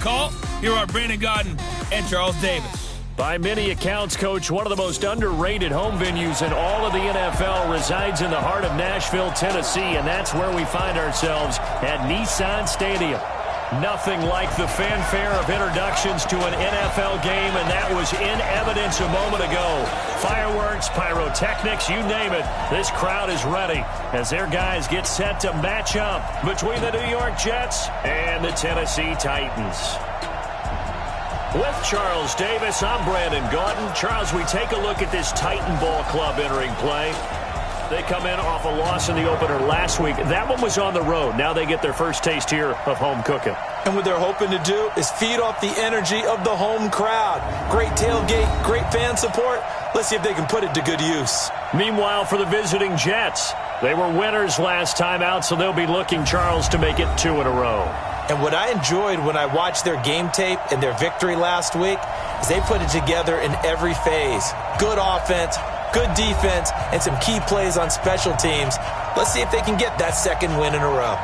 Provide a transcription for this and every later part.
Call. Here are Brandon Gaudin and Charles Davis. By many accounts, Coach, one of the most underrated home venues in all of the NFL resides in the heart of Nashville, Tennessee, and that's where we find ourselves at Nissan Stadium. Nothing like the fanfare of introductions to an NFL game, and that was in evidence a moment ago. Fireworks, pyrotechnics, you name it. This crowd is ready as their guys get set to match up between the New York Jets and the Tennessee Titans. With Charles Davis, I'm Brandon Gaudin. Charles, we take a look at this Titan Ball Club entering play. They come in off a loss in the opener last week. That one was on the road. Now they get their first taste here of home cooking. And what they're hoping to do is feed off the energy of the home crowd. Great tailgate, great fan support. Let's see if they can put it to good use. Meanwhile, for the visiting Jets, they were winners last time out, so they'll be looking, Charles, to make it 2 in a row. And what I enjoyed when I watched their game tape and their victory last week is they put it together in every phase. Good offense, good defense, and some key plays on special teams. Let's see if they can get that second win in a row.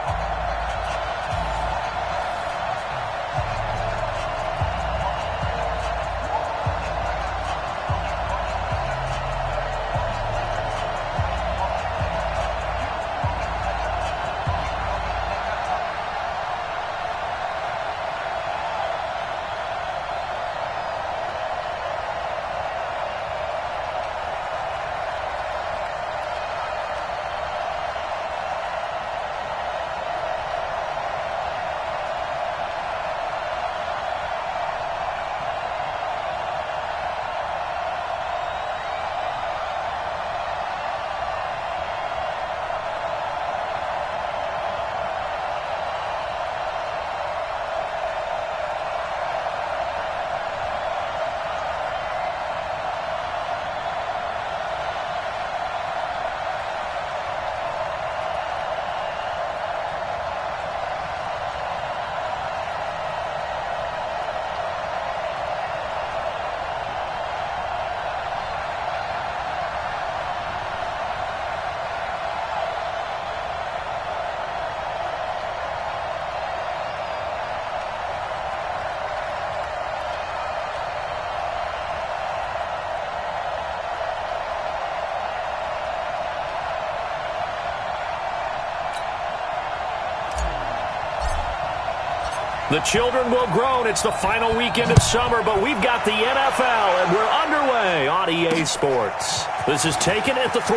The children will groan. It's the final weekend of summer, but we've got the NFL, and we're underway on EA Sports. This is taken at the 3.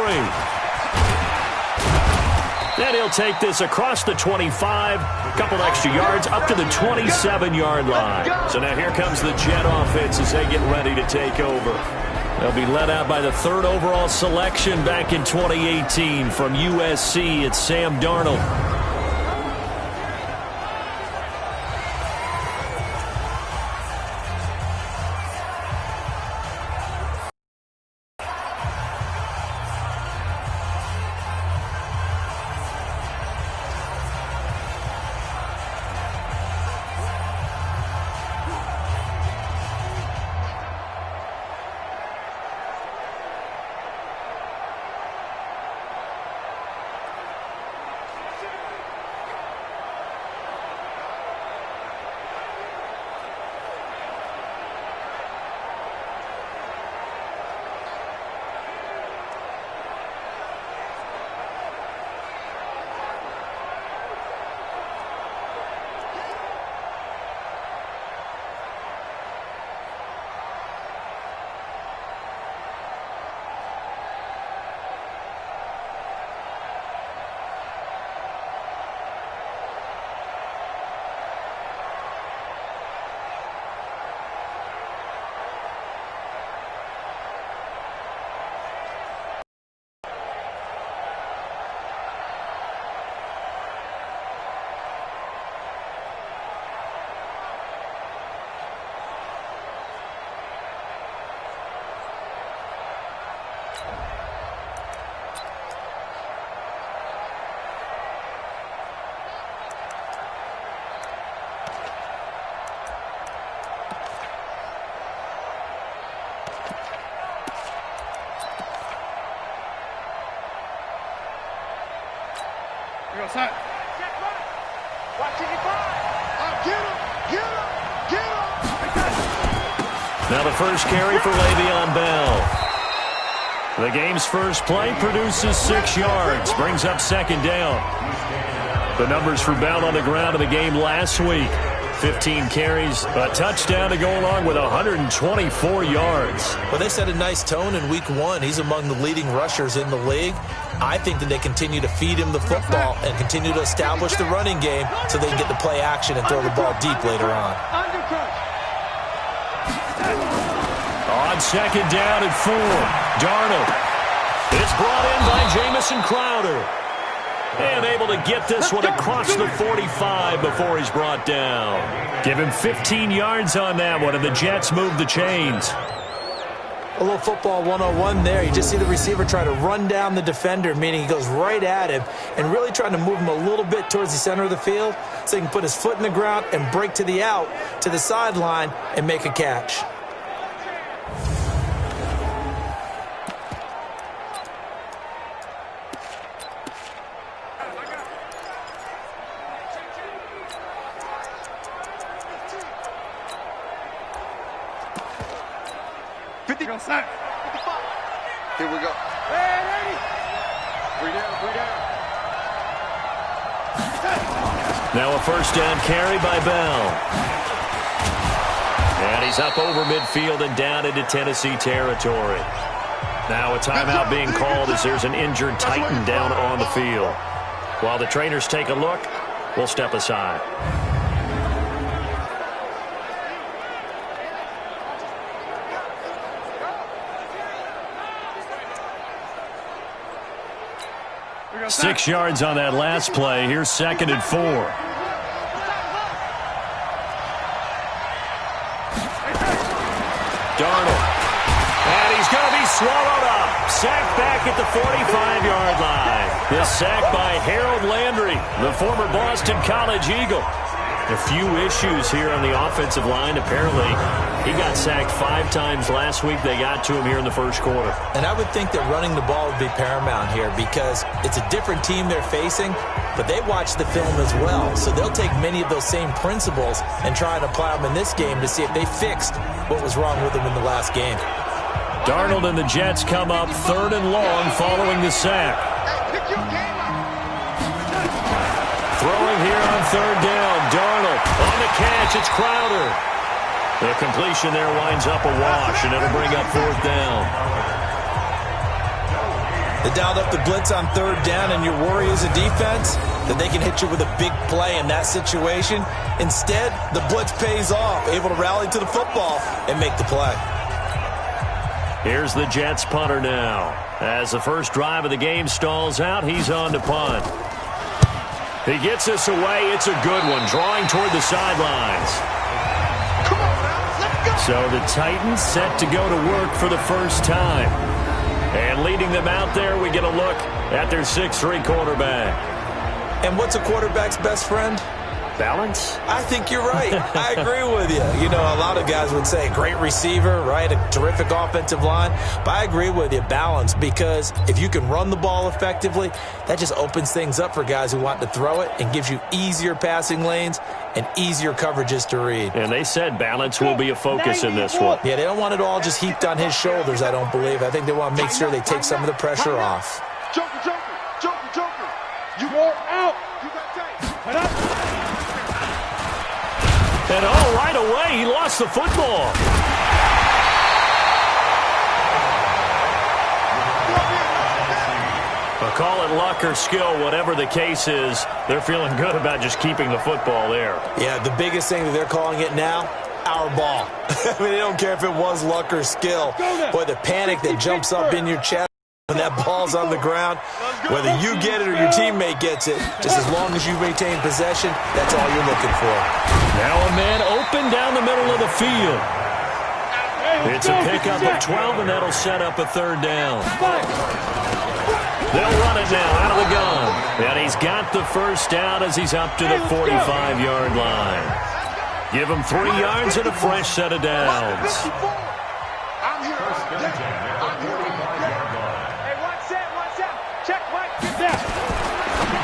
And he'll take this across the 25, a couple extra yards, up to the 27-yard line. So now here comes the Jet offense as they get ready to take over. They'll be led out by the 3rd overall selection back in 2018 from USC. It's Sam Darnold. Outside. Watch it, get him, get him. Now the first carry for Le'Veon Bell. The game's first play produces 6 yards, brings up second down. The numbers for Bell on the ground in the game last week. 15 carries, a touchdown to go along with 124 yards. Well, they set a nice tone in week 1. He's among the leading rushers in the league. I think that they continue to feed him the football and continue to establish the running game so they can get the play action and throw the ball deep later on. On second down and 4, Darnold. It's brought in by Jamison Crowder. And able to get this one across the 45 before he's brought down. Give him 15 yards on that one, and the Jets move the chains. A little football 101 there. You just see the receiver try to run down the defender, meaning he goes right at him and really trying to move him a little bit towards the center of the field so he can put his foot in the ground and break to the out, to the sideline, and make a catch. Here we go. Now a first down carry by Bell. And he's up over midfield and down into Tennessee territory. Now a timeout being called as there's an injured Titan down on the field. While the trainers take a look, we'll step aside. Six yards on that last play. Here's second and 4. Darnold. And he's going to be swallowed up. Sacked back at the 45-yard line. The sack by Harold Landry, the former Boston College Eagle. A few issues here on the offensive line. Apparently, he got sacked 5 times last week. They got to him here in the first quarter. And I would think that running the ball would be paramount here because it's a different team they're facing, but they watch the film as well. So they'll take many of those same principles and try and apply them in this game to see if they fixed what was wrong with them in the last game. Darnold and the Jets come up 3rd and long following the sack. Throwing here on 3rd down. Darnold on the catch. It's Crowder. The completion there winds up a wash, and it'll bring up 4th down. They dialed up the blitz on 3rd down, and your worry as a defense that they can hit you with a big play in that situation. Instead, the blitz pays off, able to rally to the football and make the play. Here's the Jets punter now. As the first drive of the game stalls out, he's on to punt. He gets this away. It's a good one, drawing toward the sidelines. So the Titans set to go to work for the first time. And leading them out there, we get a look at their 6'3" quarterback. And what's a quarterback's best friend? Balance? I think you're right. I agree with you. You know, a lot of guys would say great receiver, right? A terrific offensive line. But I agree with you, balance, because if you can run the ball effectively, that just opens things up for guys who want to throw it and gives you easier passing lanes and easier coverages to read. And they said balance will be a focus in this one. Yeah, they don't want it all just heaped on his shoulders, I don't believe. I think they want to make sure they take some of the pressure off. Joker. You are out. You got tape. And oh, right away, he lost the football. But call it luck or skill, whatever the case is, they're feeling good about just keeping the football there. Yeah, the biggest thing that they're calling it now, our ball. I mean, they don't care if it was luck or skill. Boy, the panic that jumps up in your chest when that ball's on the ground, whether you get it or your teammate gets it, just as long as you maintain possession, that's all you're looking for. Now a man open down the middle of the field. It's a pickup of 12, and that'll set up a 3rd down. They'll run it now out of the gun. And he's got the first down as he's up to the 45-yard line. Give him 3 yards and a fresh set of downs.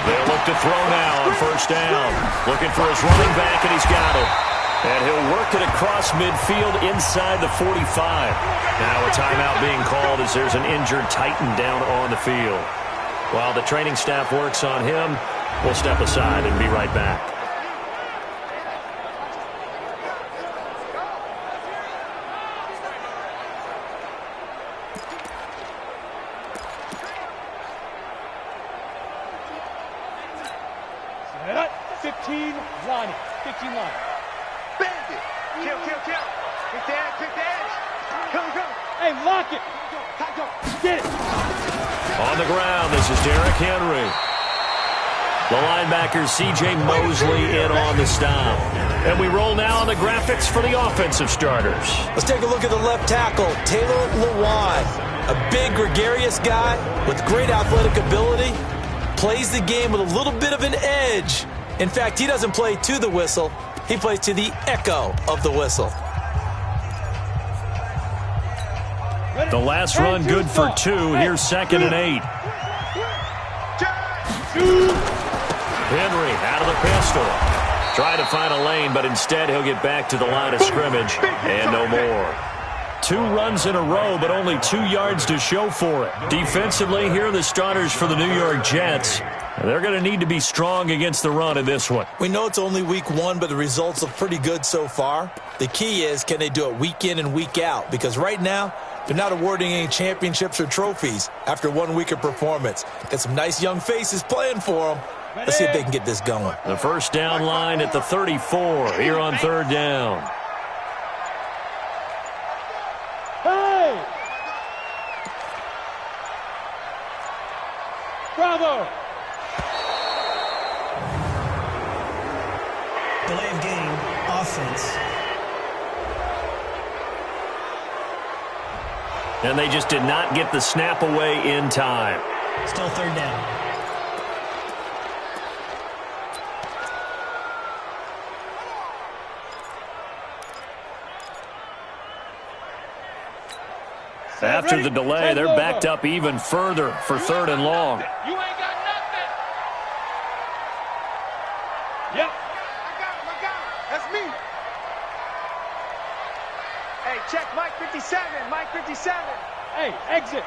They'll look to throw now on 1st down. Looking for his running back, and he's got it. And he'll work it across midfield inside the 45. Now a timeout being called as there's an injured Titan down on the field. While the training staff works on him, we'll step aside and be right back. Set up. 15 line. 15 line. Bang it. Kill. Pick the edge. Come. Hey, lock it. Get it. On the ground, this is Derrick Henry. The linebacker, C.J. Mosley, in on the stop. And we roll now on the graphics for the offensive starters. Let's take a look at the left tackle, Taylor Lewan. A big, gregarious guy with great athletic ability. Plays the game with a little bit of an edge. In fact, he doesn't play to the whistle. He plays to the echo of the whistle. The last run good for 2. Here's 2nd and 8. Henry out of the pistol. Trying to find a lane, but instead he'll get back to the line of scrimmage and no more. 2 runs in a row, but only 2 yards to show for it. Defensively, here are the starters for the New York Jets. They're going to need to be strong against the run in this one. We know it's only week 1, but the results look pretty good so far. The key is, can they do it week in and week out? Because right now, they're not awarding any championships or trophies after 1 week of performance. Got some nice young faces playing for them. Let's see if they can get this going. The first down line at the 34 here on 3rd down. Hey! Bravo! Delay of game, offense. And they just did not get the snap away in time. Still 3rd down. After the delay, they're backed up even further for 3rd and long. You ain't got nothing. Yep. I got him. That's me. Hey, check Mike 57. Mike 57. Hey, exit.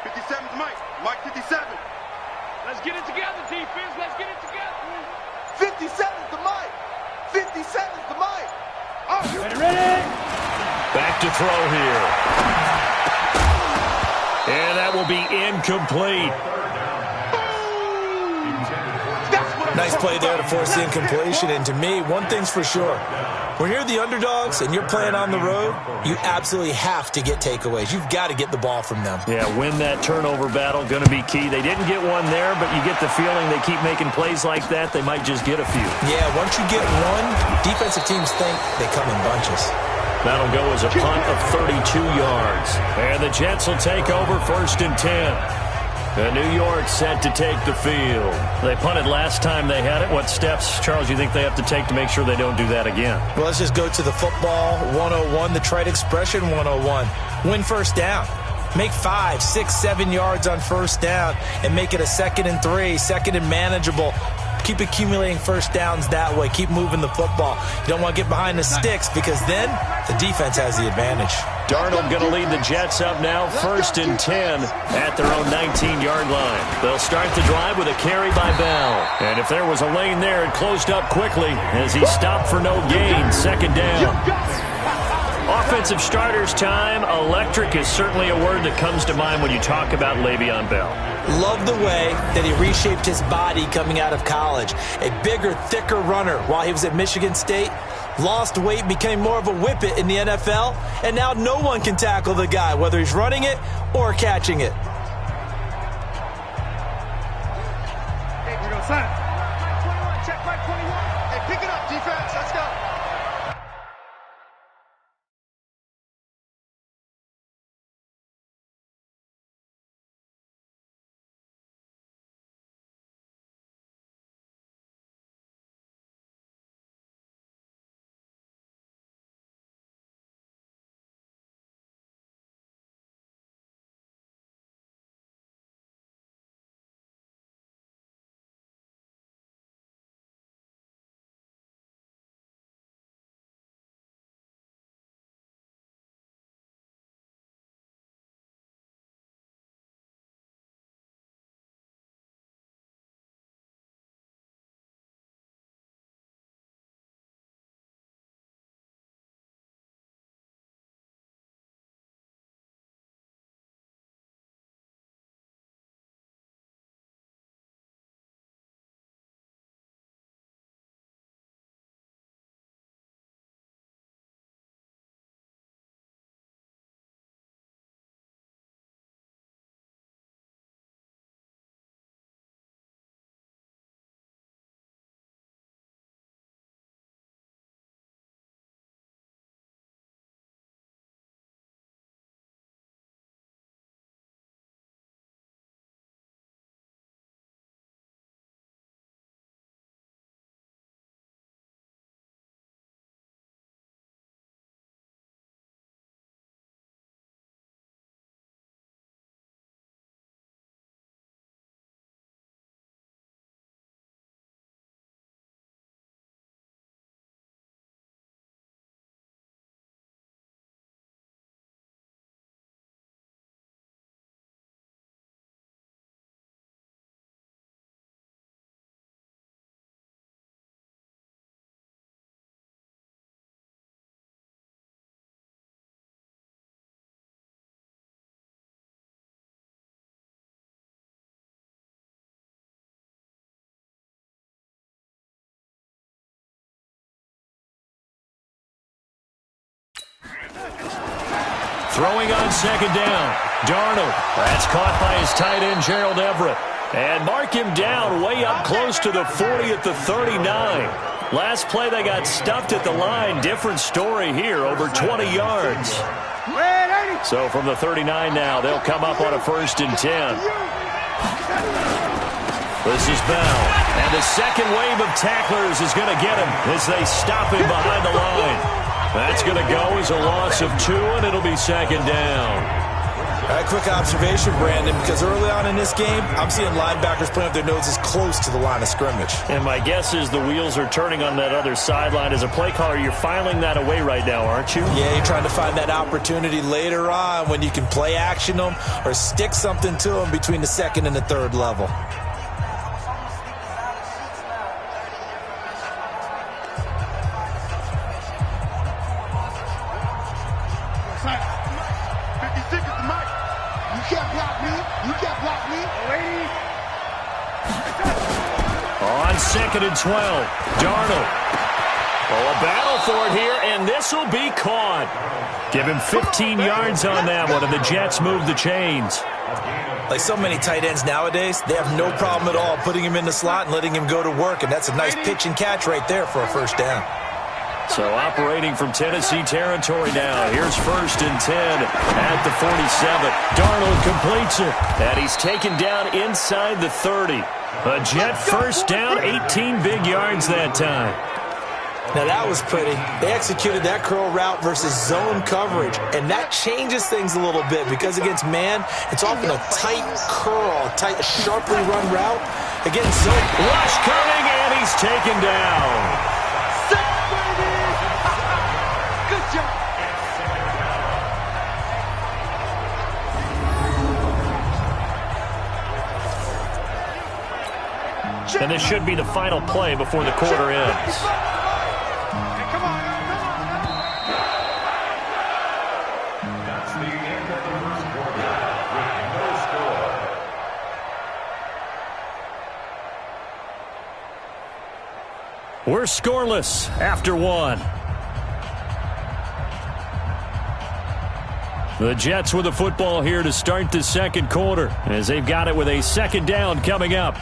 57's Mike. Mike 57. Let's get it together, defense. Let's get it together. 57's the Mike. 57's the Mike. Oh, ready? Back to throw here. And that will be incomplete. Nice play there to force the incompletion. And to me, one thing's for sure. When you're the underdogs and you're playing on the road, you absolutely have to get takeaways. You've got to get the ball from them. Yeah, win that turnover battle, going to be key. They didn't get one there, but you get the feeling they keep making plays like that, they might just get a few. Yeah, once you get one, defensive teams think they come in bunches. That'll go as a punt of 32 yards. And the Jets will take over 1st and 10. And New York set to take the field. They punted last time they had it. What steps, Charles, you think they have to take to make sure they don't do that again? Well, let's just go to the football 101, the trite expression 101. Win 1st down. Make 5, 6, 7 yards on 1st down and make it a 2nd and 3, 2nd and manageable. Keep accumulating 1st downs that way. Keep moving the football. You don't want to get behind the sticks because then the defense has the advantage. Darnold going to lead the Jets up now, 1st and 10 at their own 19-yard line. They'll start the drive with a carry by Bell. And if there was a lane there, it closed up quickly as he stopped for no gain. 2nd down. Offensive starters time. Electric is certainly a word that comes to mind when you talk about Le'Veon Bell. Love the way that he reshaped his body coming out of college. A bigger, thicker runner while he was at Michigan State. Lost weight, became more of a whippet in the NFL, and now no one can tackle the guy, whether he's running it or catching it. Hey, we're going to sign. Mike 21, check Mike 21. Hey, pick it up, defense. Let's go. Throwing on second down. Darnold. That's caught by his tight end, Gerald Everett. And mark him down way up close to the 40 at the 39. Last play, they got stuffed at the line. Different story here, over 20 yards. So from the 39 now, they'll come up on a 1st and 10. This is Bell. And the second wave of tacklers is going to get him as they stop him behind the line. That's going to go as a loss of 2, and it'll be 2nd down. A quick observation, Brandon, because early on in this game, I'm seeing linebackers putting up their noses close to the line of scrimmage. And my guess is the wheels are turning on that other sideline. As a play caller, you're filing that away right now, aren't you? Yeah, you're trying to find that opportunity later on when you can play action them or stick something to them between the 2nd and the 3rd level. On 2nd and 12, Darnold. Oh, a battle for it here, and this will be caught. Give him 15 yards on that one, and the Jets move the chains. Like so many tight ends nowadays, they have no problem at all putting him in the slot and letting him go to work, and that's a nice pitch and catch right there for a 1st down. So operating from Tennessee territory now. Here's 1st and 10 at the 47. Darnold completes it, and he's taken down inside the 30. A Jet 1st down, 18 big yards that time. Now that was pretty. They executed that curl route versus zone coverage, and that changes things a little bit because against man, it's often a tight curl, tight, sharply run route. Against zone. Rush coming, and he's taken down. And this should be the final play before the quarter ends. We're scoreless after 1. The Jets with the football here to start the 2nd quarter as they've got it with a 2nd down coming up.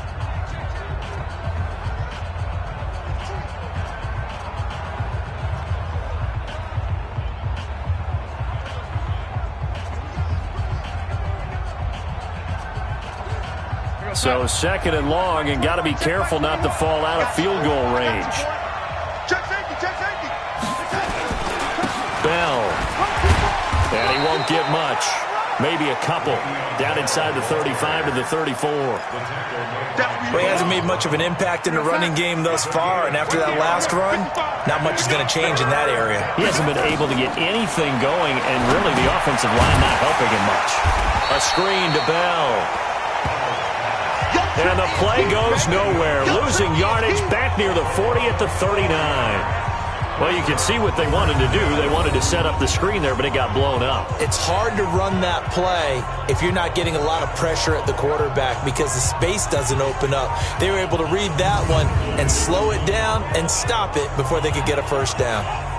So 2nd and long, and got to be careful not to fall out of field goal range. Bell. And he won't get much. Maybe a couple. Down inside the 35 to the 34. Well, he hasn't made much of an impact in the running game thus far, and after that last run, not much is going to change in that area. He hasn't been able to get anything going, and really the offensive line not helping him much. A screen to Bell. And the play goes nowhere. Losing yardage back near the 40 at the 39. Well, you can see what they wanted to do. They wanted to set up the screen there, but it got blown up. It's hard to run that play if you're not getting a lot of pressure at the quarterback because the space doesn't open up. They were able to read that one and slow it down and stop it before they could get a 1st down.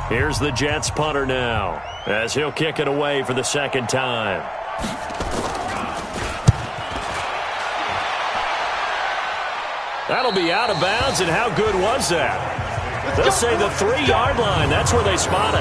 Here's the Jets punter now as he'll kick it away for the 2nd time. That'll be out of bounds, and how good was that? They'll say the 3-yard line. That's where they spot it.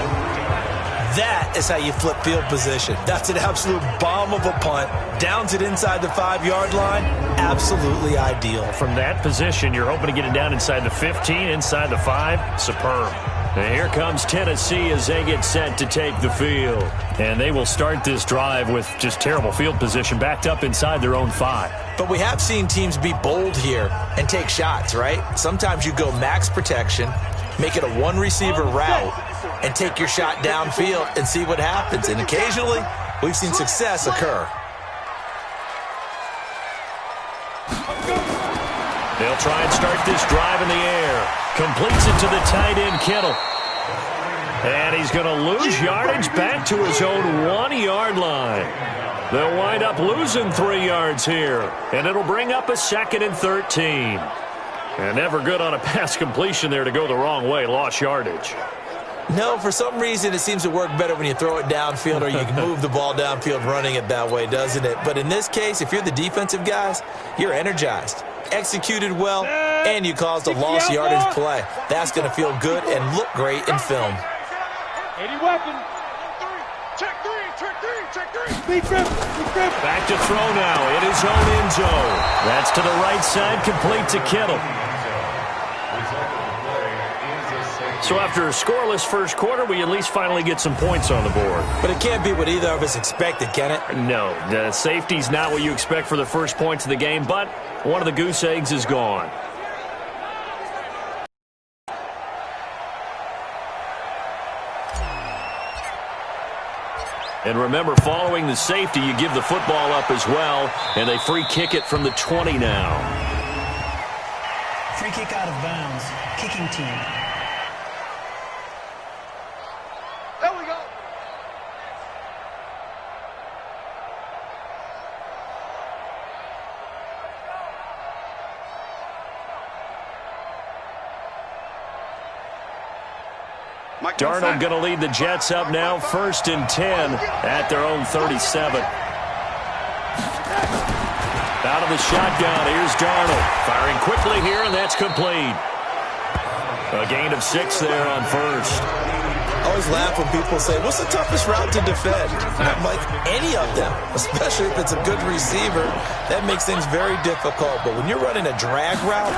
That is how you flip field position. That's an absolute bomb of a punt. Downs it inside the 5-yard line. Absolutely ideal. From that position, you're hoping to get it down inside the 15, inside the 5. Superb. And here comes Tennessee as they get set to take the field. And they will start this drive with just terrible field position, backed up inside their own 5. But we have seen teams be bold here and take shots, right? Sometimes you go max protection, make it a 1-receiver route, and take your shot downfield and see what happens. And occasionally, we've seen success occur. They'll They'll try and start this drive in the air. Completes it to the tight end, Kittle. And he's going to lose yardage back to his own 1-yard line. They'll wind up losing 3 yards here. And it'll bring up a 2nd and 13. And never good on a pass completion there to go the wrong way. Lost yardage. No, for some reason it seems to work better when you throw it downfield or you can move the ball downfield running it that way, doesn't it? But in this case, if you're the defensive guys, you're energized, executed well, and you caused a lost yardage play. That's going to feel good and look great in film. 80 weapon. Check three. Back to throw now in his own end zone. That's to the right side, complete to Kittle. So after a scoreless first quarter, we at least finally get some points on the board. But it can't be what either of us expected, can it? No, the safety's not what you expect for the first points of the game, but one of the goose eggs is gone. And remember, following the safety, you give the football up as well, and they free kick it from the 20 now. Free kick out of bounds. Kicking team. There we go. Darnold going to lead the Jets up now, 1st and 10 at their own 37. Out of the shotgun, here's Darnold. Firing quickly here, and that's complete. A gain of 6 there on first. I always laugh when people say, what's the toughest route to defend? And I'm like, any of them, especially if it's a good receiver. That makes things very difficult. But when you're running a drag route,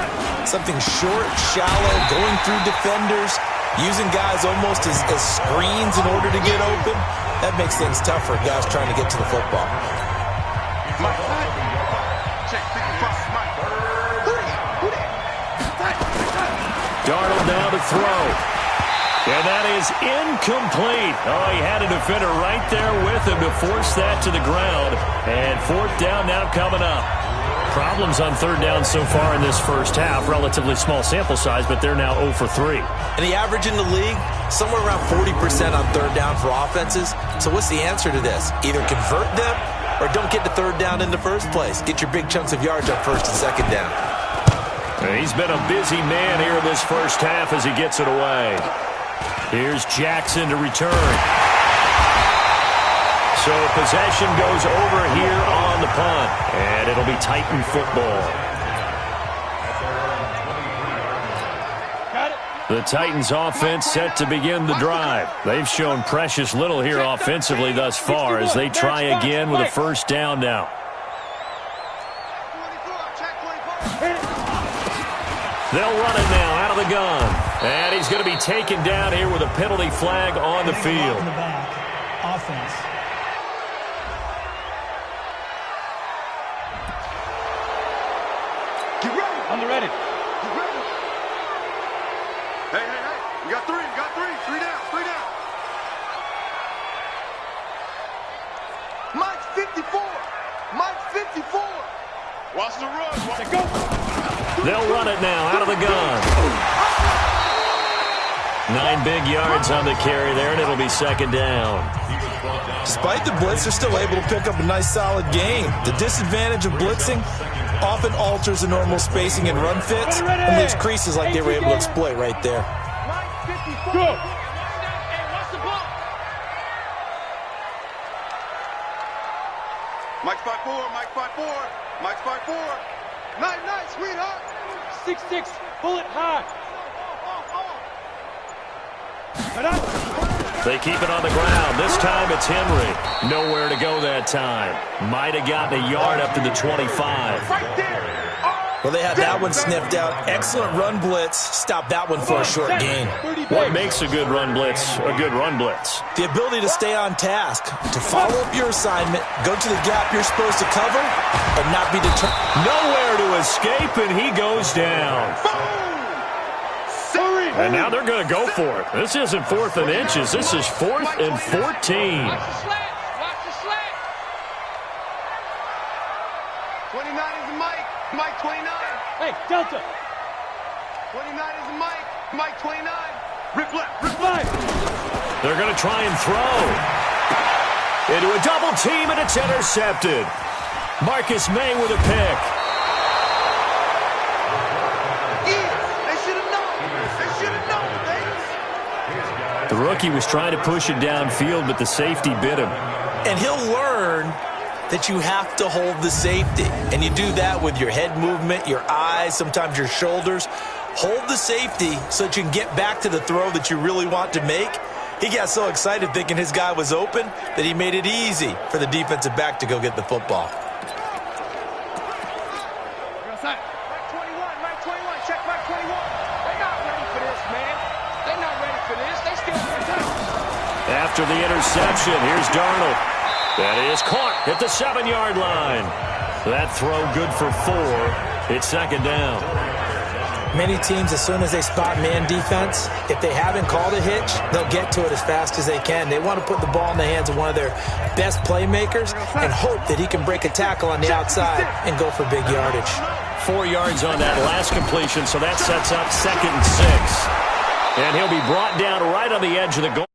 something short, shallow, going through defenders, using guys almost as screens in order to get open, that makes things tough for guys trying to get to the football. Darnold now to throw. And that is incomplete. Oh, he had a defender right there with him to force that to the ground. And 4th down now coming up. Problems on 3rd down so far in this first half. Relatively small sample size, but they're now 0 for 3. And the average in the league, somewhere around 40% on 3rd down for offenses. So what's the answer to this? Either convert them or don't get to 3rd down in the first place. Get your big chunks of yards on 1st and 2nd down. And he's been a busy man here in this first half as he gets it away. Here's Jackson to return. So possession goes over here on the punt, and it'll be Titan football. The Titans offense set to begin the drive. They've shown precious little here offensively thus far as they try again with a 1st down now. They'll run it now out of the gun. And he's going to be taken down here with a penalty flag on the field. In the back. Offense. Get ready. On the ready. Get ready. Hey. You got 3. 3 down. Mike's 54. Watch the run. Go. They'll run it now out of the gun. 9 big yards on the carry there, and it'll be 2nd down. Despite the blitz, they're still able to pick up a nice, solid gain. The disadvantage of blitzing often alters the normal spacing and run fits and leaves creases like they were able to exploit right there. Go. Mike's 5'4". Night, sweetheart. 6'6", bullet high. They keep it on the ground. This time it's Henry. Nowhere to go that time. Might have gotten a yard up to the 25. Right there. Well, they had that one sniffed out. Excellent run blitz. Stop that one for a short gain. What makes a good run blitz a good run blitz? The ability to stay on task, to follow up your assignment, go to the gap you're supposed to cover, and not be deterred. Nowhere to escape, and he goes down. And now they're going to go for it. This isn't 4th and inches. This is 4th and 14. Watch the slant. 29 is Mike. Mike 29. Hey, Delta. 29 is Mike. Mike 29. Rip left. Rip left. They're going to try and throw. Into a double team, and it's intercepted. Marcus May with a pick. They should have known. They should have known, Davis. The rookie was trying to push it downfield, but the safety bit him. And he'll learn that you have to hold the safety. And you do that with your head movement, your eyes, sometimes your shoulders. Hold the safety so that you can get back to the throw that you really want to make. He got so excited thinking his guy was open that he made it easy for the defensive back to go get the football. Mike 21, Mike 21, check Mike 21. They're not ready for this, man. They're not ready for this. They still got time. After the interception, here's Darnold. That is caught at the 7-yard line. That throw good for 4. It's second down. Many teams, as soon as they spot man defense, if they haven't called a hitch, they'll get to it as fast as they can. They want to put the ball in the hands of one of their best playmakers and hope that he can break a tackle on the outside and go for big yardage. 4 yards on that last completion, so that sets up 2nd and 6. And he'll be brought down right on the edge of the goal.